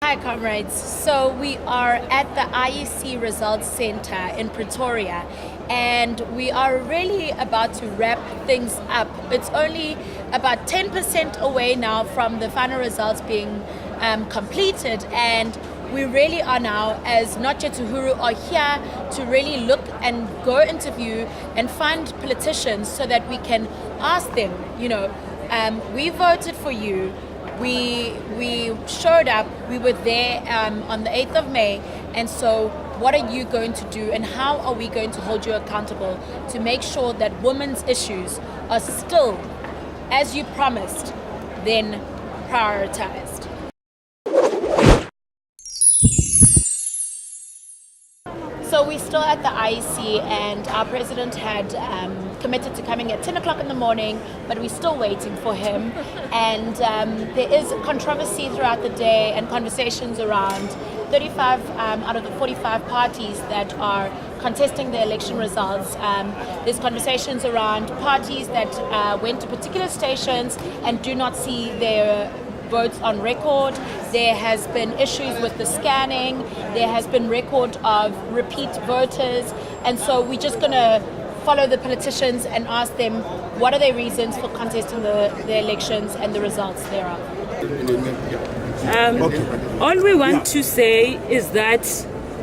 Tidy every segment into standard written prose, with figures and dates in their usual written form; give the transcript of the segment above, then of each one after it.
Hi comrades, so we are at the IEC Results Center in Pretoria and we are really about to wrap things up. It's only about 10% away now from the final results being completed, and we really are now, as Notje Tuhuru, are here to really look and go interview and find politicians so that we can ask them, we voted for you. We showed up, we were there on the 8th of May, and so what are you going to do and how are we going to hold you accountable to make sure that women's issues are still, as you promised, then prioritized? So we're still at the IEC, and our president had committed to coming at 10 o'clock in the morning, but we're still waiting for him. And there is controversy throughout the day and conversations around 35 out of the 45 parties that are contesting the election results. There's conversations around parties that went to particular stations and do not see their votes on record. There has been issues with the scanning. There has been record of repeat voters. And so we're just going to follow the politicians and ask them what are their reasons for contesting the elections and the results thereof. All we want to say is that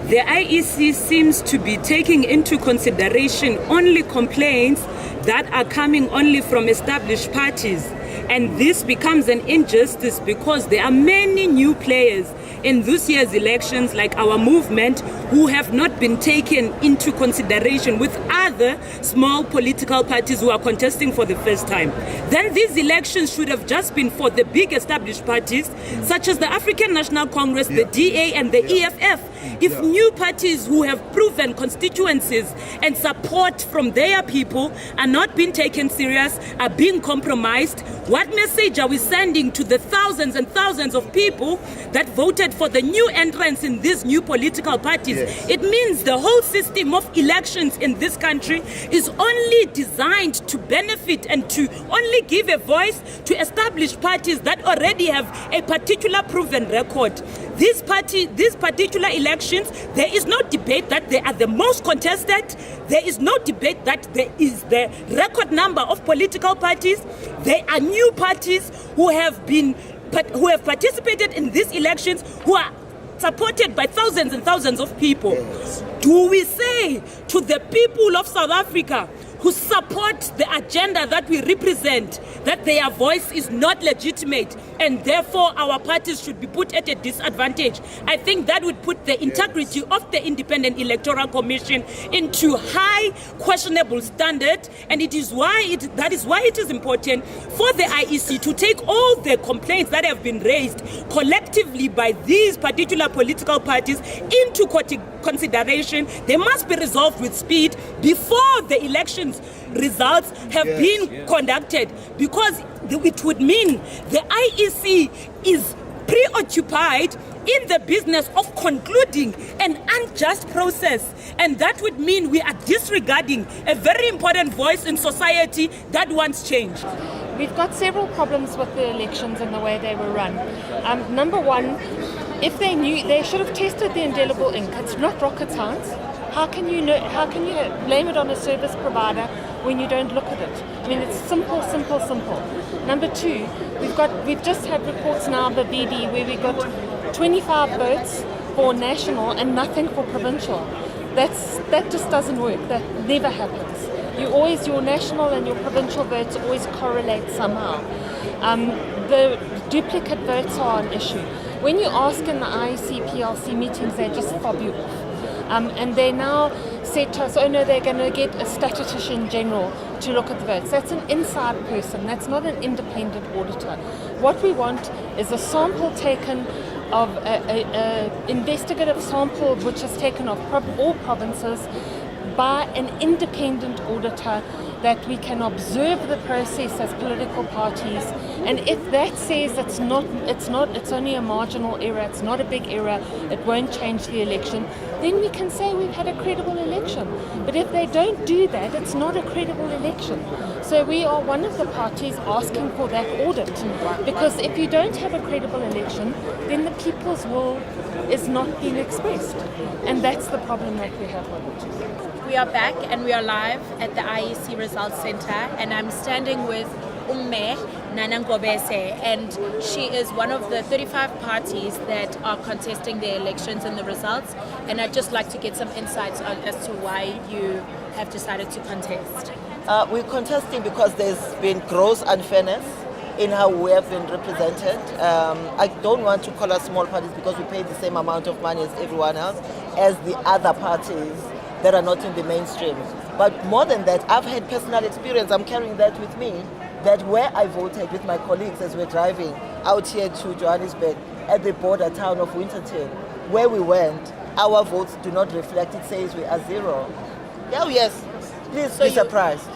the IEC seems to be taking into consideration only complaints that are coming only from established parties. And this becomes an injustice because there are many new players in this year's elections, like our movement, who have not been taken into consideration with other small political parties who are contesting for the first time. Then these elections should have just been for the big established parties, such as the African National Congress, the DA and the EFF. If new parties who have proven constituencies and support from their people are not being taken serious, are being compromised, what message are we sending to the thousands and thousands of people that voted for the new entrants in these new political parties? Yes. It means the whole system of elections in this country is only designed to benefit and to only give a voice to established parties that already have a particular proven record. These particular elections, there is no debate that they are the most contested. There is no debate that there is the record number of political parties. There are new parties who have participated in these elections, who are supported by thousands and thousands of people. Yes. Do we say to the people of South Africa who support the agenda that we represent that their voice is not legitimate and therefore our parties should be put at a disadvantage? I think that would put the integrity of the Independent Electoral Commission into high questionable standard, and that is why it is important for the IEC to take all the complaints that have been raised collectively by these particular political parties into consideration. They must be resolved with speed before the elections results have been conducted, because it would mean the IEC is preoccupied in the business of concluding an unjust process, and that would mean we are disregarding a very important voice in society that wants change. We've got several problems with the elections and the way they were run. Number one, if they knew, they should have tested the indelible ink. It's not rocket science. How can you blame it on a service provider when you don't look at it? I mean, it's simple. Number two, we've just had reports now of the BD where we got 25 votes for national and nothing for provincial. That just doesn't work. That never happens. Your national and your provincial votes always correlate somehow. The duplicate votes are an issue. When you ask in the IEC PLC meetings, they just fob you off. And they now said to us, oh no, they're going to get a statistician general to look at the votes. That's an inside person. That's not an independent auditor. What we want is a sample taken of an investigative sample which is taken of all provinces by an independent auditor, that we can observe the process as political parties And if that says it's only a marginal error, it's not a big error, it won't change the election, then we can say we've had a credible election. But if they don't do that, it's not a credible election. So we are one of the parties asking for that audit, because if you don't have a credible election, then the people's will is not being expressed. And that's the problem that we have with it. We are back and we are live at the IEC Results Center, and I'm standing with Umme Nanangobese, and she is one of the 35 parties that are contesting the elections and the results. And I'd just like to get some insights on as to why you have decided to contest. We're contesting because there's been gross unfairness in how we have been represented. I don't want to call us small parties because we pay the same amount of money as everyone else, as the other parties that are not in the mainstream. But more than that, I've had personal experience, I'm carrying that with me, that where I voted with my colleagues as we're driving out here to Johannesburg at the border town of Winterton, where we went, our votes do not reflect, it says we are zero. Oh yes, please be surprised.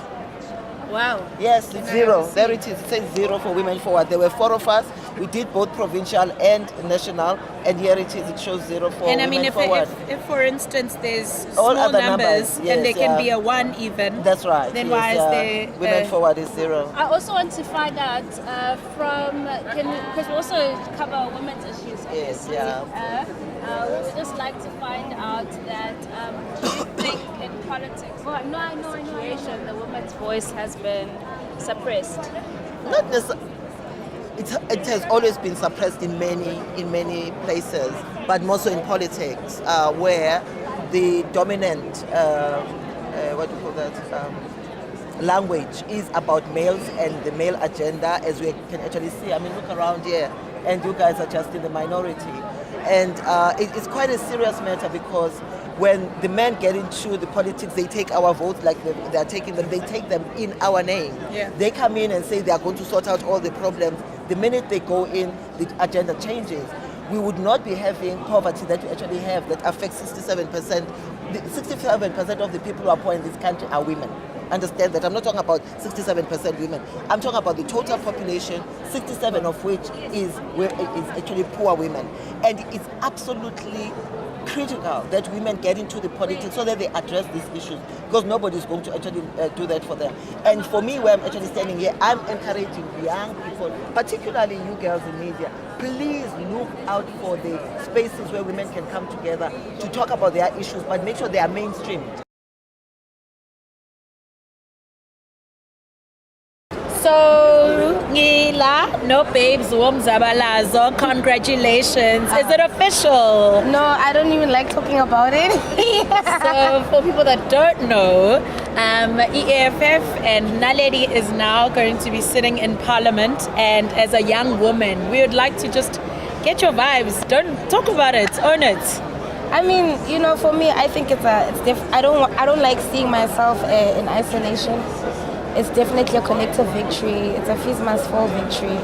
Wow. Yes, it's zero. There it is. It says zero for Women Forward. There were 4 of us. We did both provincial and national, and here it is. It shows zero for And I Women mean, Forward. if for instance there's All small other numbers yes, and there can be a 1 even, That's right. then yes, why is there Women Forward is zero. I also want to find out because we also cover women's issues. Yes, obviously. yeah. We would just like to find out that do you think in politics, situation, the woman's voice has been suppressed? Not necessarily. It has always been suppressed in many places, but more so in politics, where the dominant what do you call that language is about males and the male agenda, as we can actually see. I mean, look around here, and you guys are just in the minority, and it's quite a serious matter, because when the men get into the politics, they take our votes like they are taking them. They take them in our name. Yeah. They come in and say they are going to sort out all the problems. The minute they go in, the agenda changes. We would not be having poverty that we actually have that affects 67%. 67% of the people who are poor in this country are women. Understand that. I'm not talking about 67% women. I'm talking about the total population, 67 of which is actually poor women. And it's absolutely critical that women get into the politics so that they address these issues, because nobody's going to actually do that for them. And for me, where I'm actually standing here, I'm encouraging young people, particularly you girls in media, please look out for the spaces where women can come together to talk about their issues, but make sure they are mainstream. So, Ngila, no babes, Womzabalazo, congratulations. Is it official? No, I don't even like talking about it. So, for people that don't know, EFF and Naledi is now going to be sitting in Parliament, and as a young woman, we would like to just get your vibes. Don't talk about it, own it. I mean, for me, I think I don't like seeing myself in isolation. It's definitely a collective victory. It's a fees must fall victory.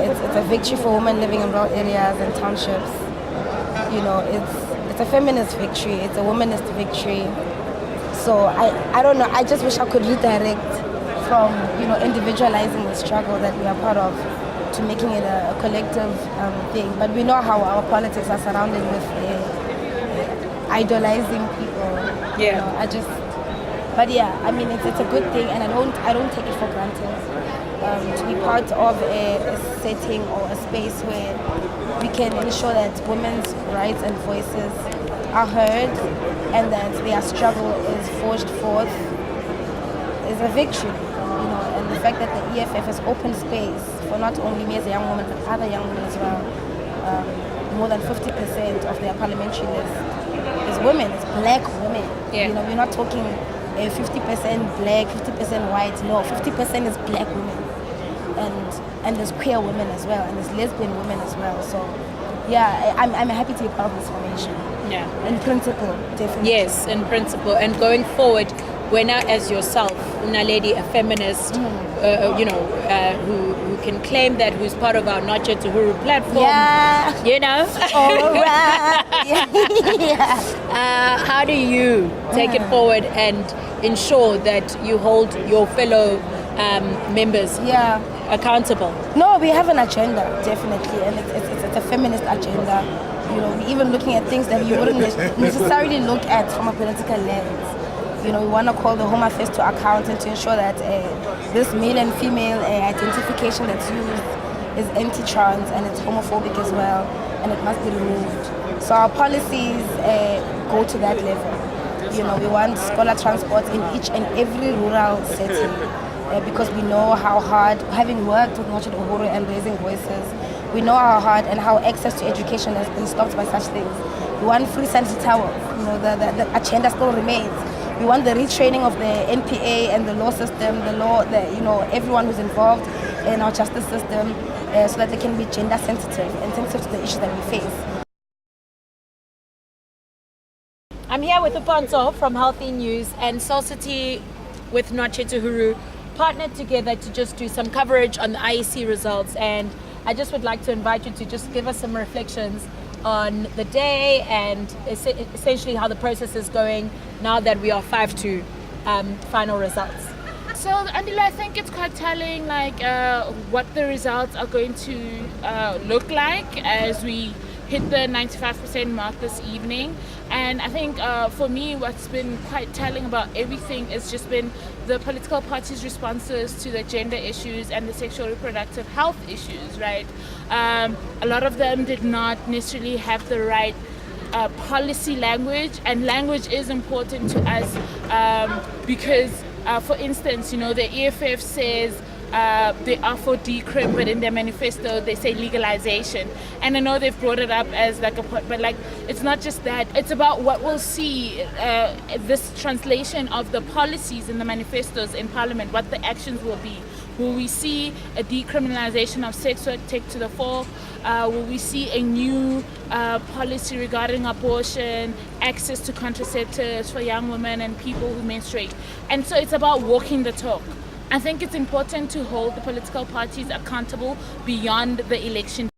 It's a victory for women living in rural areas and townships. It's a feminist victory. It's a womanist victory. So I don't know. I just wish I could redirect from individualizing the struggle that we are part of to making it a collective thing. But we know how our politics are surrounded with idolizing people. Yeah. But yeah, I mean, it's a good thing, and I don't take it for granted to be part of a setting or a space where we can ensure that women's rights and voices are heard, and that their struggle is forged forth is a victory. And the fact that the EFF has opened space for not only me as a young woman, but other young women as well. More than 50% of their parliamentary list is women. It's black women. Yeah. We're not talking 50% black, 50% white. No, 50% is black women, and there's queer women as well, and there's lesbian women as well. So, yeah, I'm happy to be part of this formation. Yeah. In principle, definitely. Yes, in principle. And going forward, when as yourself, Naledi, a feminist, who can claim that, who's part of our Nacha Tuhuru platform, All right. Yeah. how do you take it forward and ensure that you hold your fellow members Yeah. accountable? No, we have an agenda, definitely, and it's a feminist agenda. You know, we're even looking at things that you wouldn't necessarily look at from a political lens. You know, we want to call the Home Affairs to account and to ensure that this male and female identification that's used is anti-trans and it's homophobic as well, and it must be removed. So our policies go to that level. You know, we want scholar transport in each and every rural setting. Because we know how hard, having worked with Noche Uhuru and Raising Voices, we know how hard and how access to education has been stopped by such things. We want free sanitary towels. You know, the agenda still remains. We want the retraining of the NPA and the law system, everyone who's involved in our justice system, so that they can be gender sensitive and sensitive to the issues that we face. I'm here with Upanzo from Healthy News and Soul City with Noche Uhuru partnered together to just do some coverage on the IEC results, and I just would like to invite you to just give us some reflections on the day and essentially how the process is going now that we are 5-2 final results. So, Andila, I think it's quite telling what the results are going to look like as we hit the 95% mark this evening. And I think for me, what's been quite telling about everything has just been the political parties' responses to the gender issues and the sexual reproductive health issues, right? A lot of them did not necessarily have the right policy language, and language is important to us because, for instance, you know, the EFF says they are for decrim, but in their manifesto they say legalization. And I know they've brought it up as like a point, but like it's not just that. It's about what we'll see, this translation of the policies in the manifestos in Parliament, what the actions will be. Will we see a decriminalization of sex work take to the fore? Will we see a new policy regarding abortion, access to contraceptives for young women and people who menstruate? And so it's about walking the talk. I think it's important to hold the political parties accountable beyond the election.